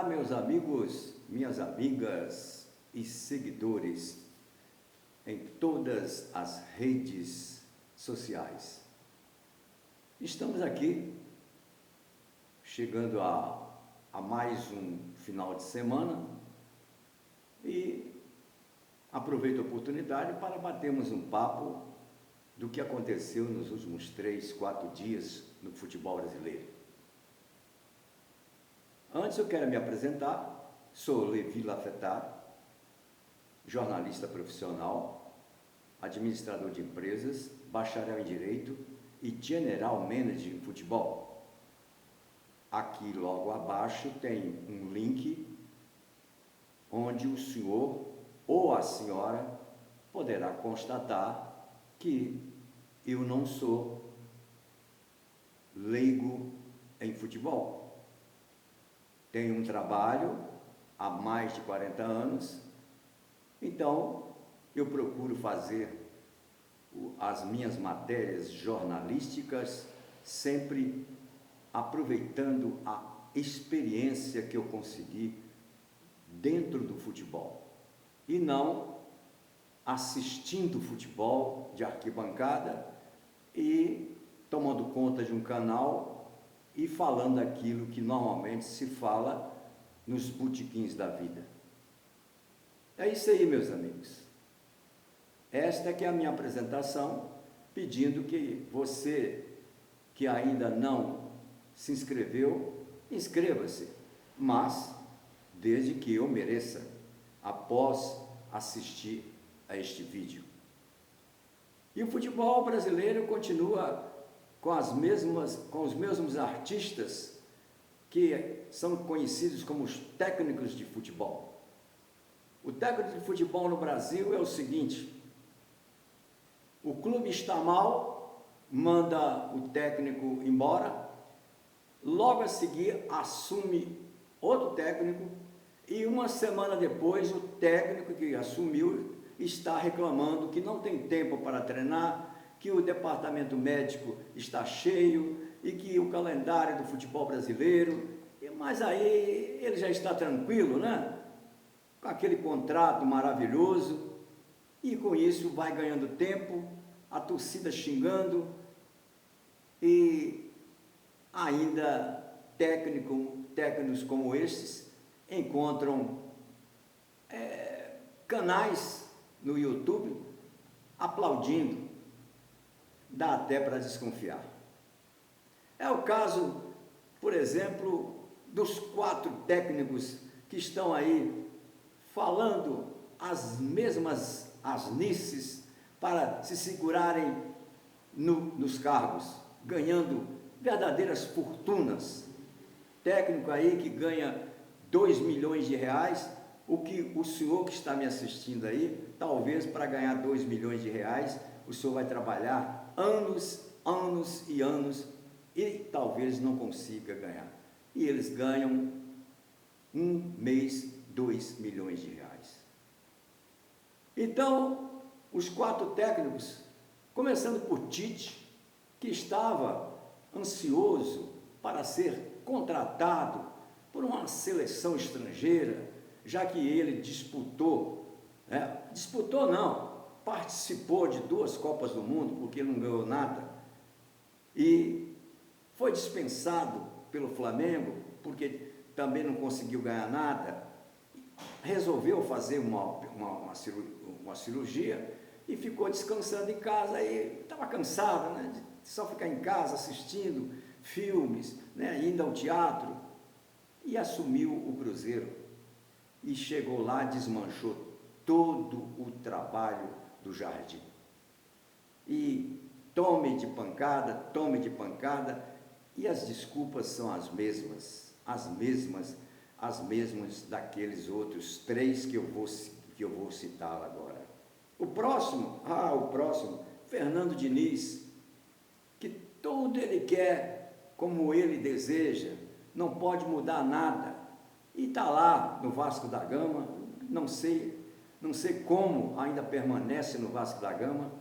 meus amigos, minhas amigas e seguidores em todas as redes sociais. Estamos aqui, chegando a mais um final de semana e aproveito a oportunidade para batermos um papo do que aconteceu nos últimos 3, 4 dias no futebol brasileiro. Antes eu quero me apresentar, sou Levi Lafetar, jornalista profissional, administrador de empresas, bacharel em Direito e General Manager em futebol. Aqui logo abaixo tem um link onde o senhor ou a senhora poderá constatar que eu não sou leigo em futebol. Tenho um trabalho há mais de 40 anos, então eu procuro fazer as minhas matérias jornalísticas sempre aproveitando a experiência que eu consegui dentro do futebol e não assistindo futebol de arquibancada e tomando conta de um canal e falando aquilo que normalmente se fala nos botequins da vida. É isso aí, meus amigos. Esta que é a minha apresentação, pedindo que você que ainda não se inscreveu, inscreva-se, mas desde que eu mereça, após assistir a este vídeo. E o futebol brasileiro continua com os mesmos artistas que são conhecidos como os técnicos de futebol. O técnico de futebol no Brasil é o seguinte: o clube está mal, manda o técnico embora, logo a seguir assume outro técnico e uma semana depois o técnico que assumiu está reclamando que não tem tempo para treinar, que o departamento médico está cheio e que o calendário do futebol brasileiro, mas aí ele já está tranquilo, né? Com aquele contrato maravilhoso e com isso vai ganhando tempo, a torcida xingando e ainda técnicos como estes encontram canais no YouTube aplaudindo. Dá até para desconfiar. É o caso, por exemplo, dos 4 técnicos que estão aí falando as mesmas asnices para se segurarem nos cargos, ganhando verdadeiras fortunas. Técnico aí que ganha 2 milhões de reais, o que o senhor que está me assistindo aí, talvez para ganhar 2 milhões de reais, o senhor vai trabalhar anos e anos e talvez não consiga ganhar. E eles ganham um mês 2 milhões de reais. Então, os 4 técnicos, começando por Tite, que estava ansioso para ser contratado por uma seleção estrangeira, já que ele participou de 2 Copas do Mundo, porque ele não ganhou nada, e foi dispensado pelo Flamengo, porque também não conseguiu ganhar nada, resolveu fazer uma cirurgia e ficou descansando em casa, e estava cansado, né, de só ficar em casa assistindo filmes, né, indo ao teatro, e assumiu o Cruzeiro, e chegou lá, desmanchou todo o trabalho do Jardim. E tome de pancada, e as desculpas são as mesmas daqueles outros 3 que eu vou citar agora. O próximo, Fernando Diniz, que tudo ele quer como ele deseja, não pode mudar nada, e está lá no Vasco da Gama, não sei como ainda permanece no Vasco da Gama,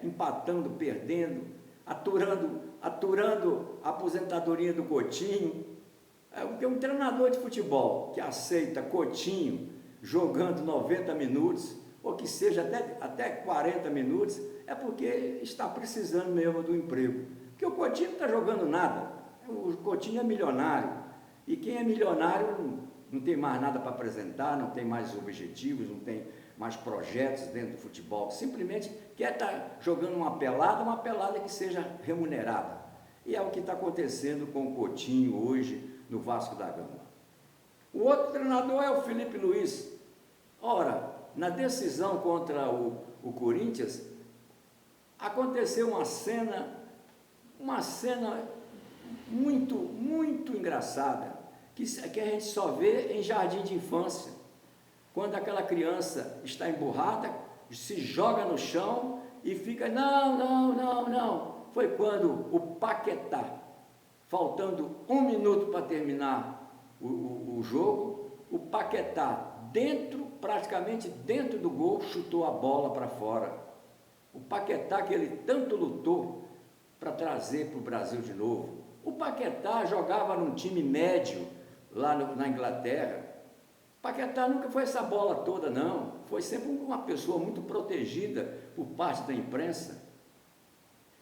empatando, perdendo, aturando a aposentadoria do Coutinho, Porque um treinador de futebol que aceita Coutinho jogando 90 minutos, ou que seja até 40 minutos, é porque está precisando mesmo do emprego. Porque o Coutinho não está jogando nada. O Coutinho é milionário. E quem é milionário não tem mais nada para apresentar, não tem mais objetivos, não tem mais projetos dentro do futebol. Simplesmente quer estar jogando uma pelada que seja remunerada. E é o que está acontecendo com o Coutinho hoje no Vasco da Gama. O outro treinador é o Felipe Luiz. Ora, na decisão contra o Corinthians, aconteceu uma cena muito, muito engraçada, que a gente só vê em jardim de infância, quando aquela criança está emburrada, se joga no chão e fica, não. Foi quando o Paquetá, faltando 1 minuto para terminar o jogo, o Paquetá, praticamente dentro do gol, chutou a bola para fora. O Paquetá que ele tanto lutou para trazer para o Brasil de novo. O Paquetá jogava num time médio lá na Inglaterra. O Paquetá nunca foi essa bola toda, não. Foi sempre uma pessoa muito protegida por parte da imprensa.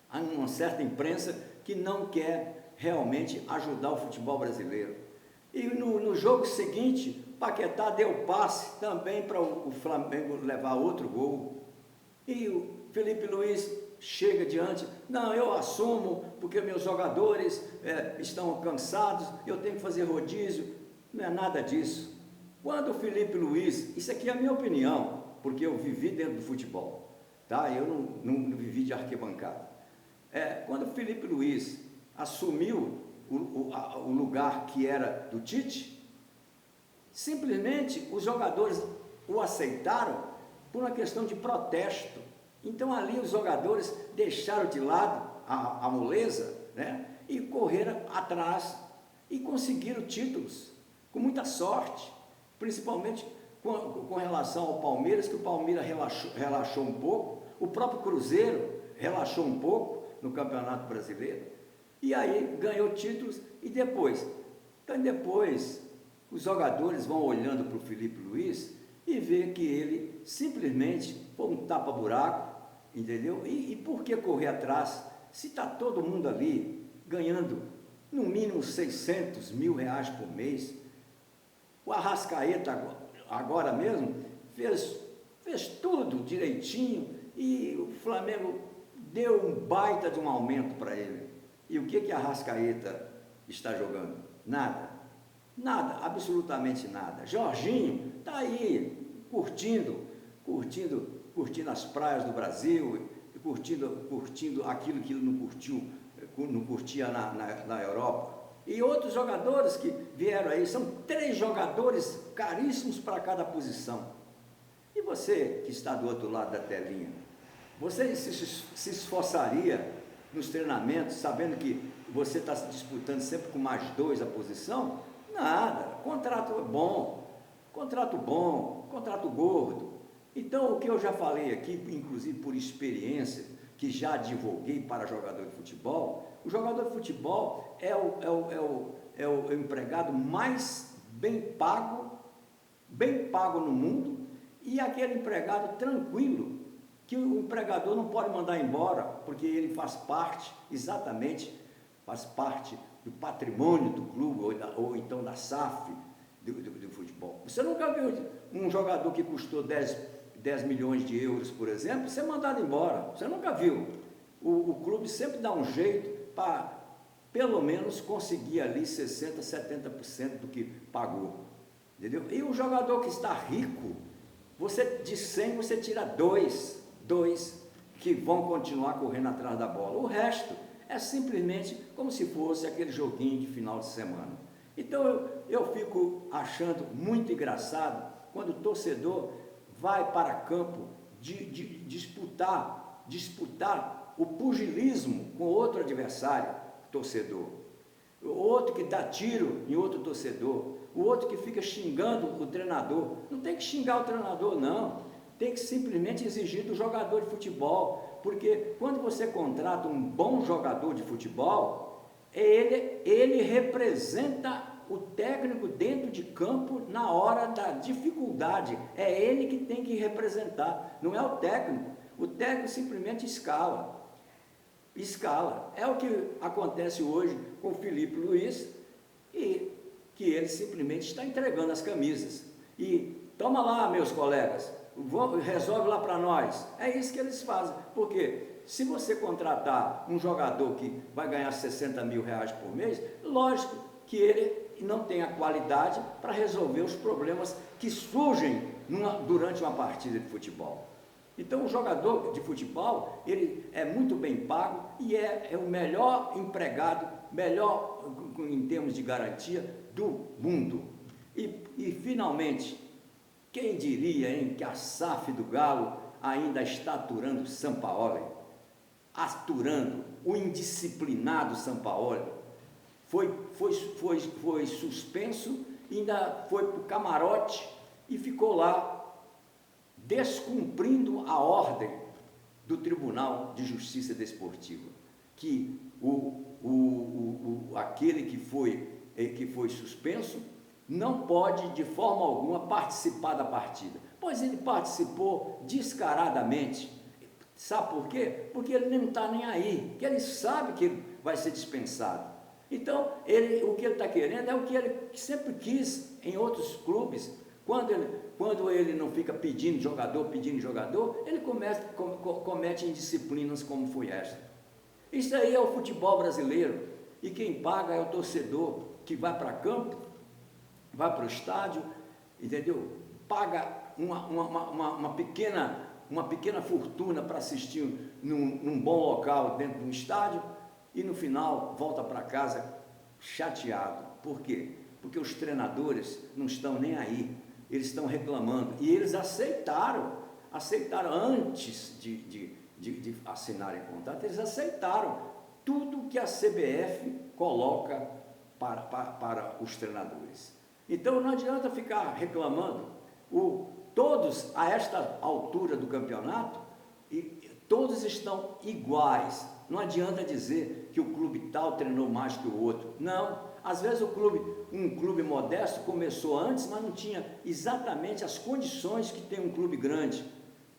Há uma certa imprensa que não quer realmente ajudar o futebol brasileiro. E no jogo seguinte, Paquetá deu passe também para o Flamengo levar outro gol. E o Felipe Luiz chega diante, não, eu assumo, porque meus jogadores estão cansados, eu tenho que fazer rodízio. Não é nada disso. Quando o Felipe Luiz, isso aqui é a minha opinião, porque eu vivi dentro do futebol, tá? Eu não vivi de arquibancada. Quando o Felipe Luiz assumiu o lugar que era do Tite, simplesmente os jogadores o aceitaram por uma questão de protesto. Então ali os jogadores deixaram de lado a moleza, né, e correram atrás e conseguiram títulos com muita sorte, principalmente com relação ao Palmeiras, que o Palmeiras relaxou um pouco, o próprio Cruzeiro relaxou um pouco no Campeonato Brasileiro, e aí ganhou títulos. E depois os jogadores vão olhando para o Felipe Luiz e vê que ele simplesmente foi um tapa-buraco, entendeu? E por que correr atrás, se está todo mundo ali ganhando no mínimo 600 mil reais por mês? O Arrascaeta agora mesmo fez tudo direitinho e o Flamengo deu um baita de um aumento para ele. E o que a Arrascaeta está jogando? Nada, absolutamente nada. Jorginho está aí curtindo as praias do Brasil, curtindo aquilo que ele não curtia na Europa. E outros jogadores que vieram aí, são 3 jogadores caríssimos para cada posição. E você que está do outro lado da telinha, você se esforçaria nos treinamentos, sabendo que você está se disputando sempre com mais 2 a posição? Nada, contrato bom, contrato gordo. Então, o que eu já falei aqui, inclusive por experiência, que já divulguei para jogador de futebol, o jogador de futebol é o empregado mais bem pago no mundo, e aquele empregado tranquilo, que o empregador não pode mandar embora, porque ele faz parte do patrimônio do clube, ou então da SAF do futebol. Você nunca viu um jogador que custou 10 milhões de euros, por exemplo, ser mandado embora? Você nunca viu. O clube sempre dá um jeito para, pelo menos, conseguir ali 60%, 70% do que pagou. Entendeu? E o jogador que está rico, de 100 você tira 2 que vão continuar correndo atrás da bola. O resto é simplesmente como se fosse aquele joguinho de final de semana. Então eu fico achando muito engraçado quando o torcedor vai para campo disputar o pugilismo com outro adversário, torcedor. O outro que dá tiro em outro torcedor, o outro que fica xingando o treinador. Não tem que xingar o treinador, não. Tem que simplesmente exigir do jogador de futebol, porque quando você contrata um bom jogador de futebol, ele representa o técnico dentro de campo na hora da dificuldade. É ele que tem que representar, não é o técnico. O técnico simplesmente escala. Escala. É o que acontece hoje com o Felipe Luiz, e que ele simplesmente está entregando as camisas. E toma lá, meus colegas, resolve lá para nós. É isso que eles fazem. Porque se você contratar um jogador que vai ganhar 60 mil reais por mês, lógico que ele não tem a qualidade para resolver os problemas que surgem durante uma partida de futebol. Então, o jogador de futebol, ele é muito bem pago e é o melhor empregado, melhor em termos de garantia do mundo. E finalmente, quem diria, hein, que a SAF do Galo ainda está aturando o Sampaoli? Aturando o indisciplinado Sampaoli. Foi suspenso, ainda foi para o camarote e ficou lá descumprindo a ordem do Tribunal de Justiça Desportiva, que aquele que foi suspenso não pode de forma alguma participar da partida, pois ele participou descaradamente. Sabe por quê? Porque ele não está nem aí, porque ele sabe que ele vai ser dispensado. Então, o que ele está querendo é o que ele sempre quis em outros clubes. Quando ele não fica pedindo jogador, ele comete indisciplinas como foi esta. Isso aí é o futebol brasileiro, e quem paga é o torcedor, que vai para campo, vai para o estádio, entendeu? Paga uma pequena fortuna para assistir num bom local dentro de um estádio, e no final volta para casa chateado. Por quê? Porque os treinadores não estão nem aí. Eles estão reclamando, e eles aceitaram antes de assinarem contrato, eles aceitaram tudo que a CBF coloca para os treinadores. Então não adianta ficar reclamando. Todos a esta altura do campeonato, todos estão iguais. Não adianta dizer que o clube tal treinou mais que o outro. Não. Às vezes um clube modesto começou antes, mas não tinha exatamente as condições que tem um clube grande,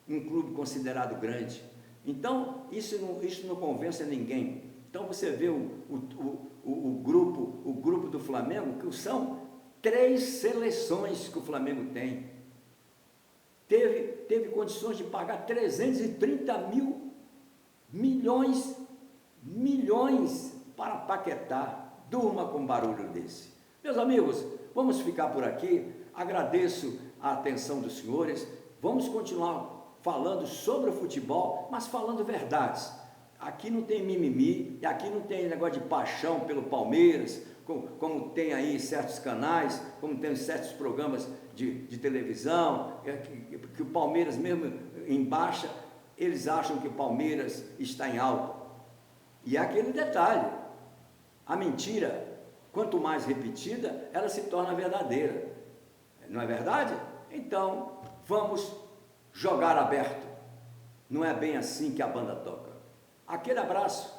um clube considerado grande. Então, isso não convence a ninguém. Então, você vê o grupo do Flamengo, que são 3 seleções que o Flamengo tem. Teve condições de pagar 330 milhões para Paquetá. Durma com barulho desse. Meus amigos, vamos ficar por aqui. Agradeço a atenção dos senhores. Vamos continuar falando sobre o futebol, mas falando verdades. Aqui não tem mimimi, e aqui não tem negócio de paixão pelo Palmeiras, como tem aí certos canais, como tem certos programas de televisão, que o Palmeiras mesmo em baixa, eles acham que o Palmeiras está em alta. E é aquele detalhe. A mentira, quanto mais repetida, ela se torna verdadeira. Não é verdade? Então, vamos jogar aberto. Não é bem assim que a banda toca. Aquele abraço.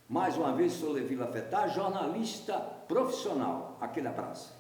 Mais uma vez, sou Levi Lafetá, jornalista profissional. Aquele abraço.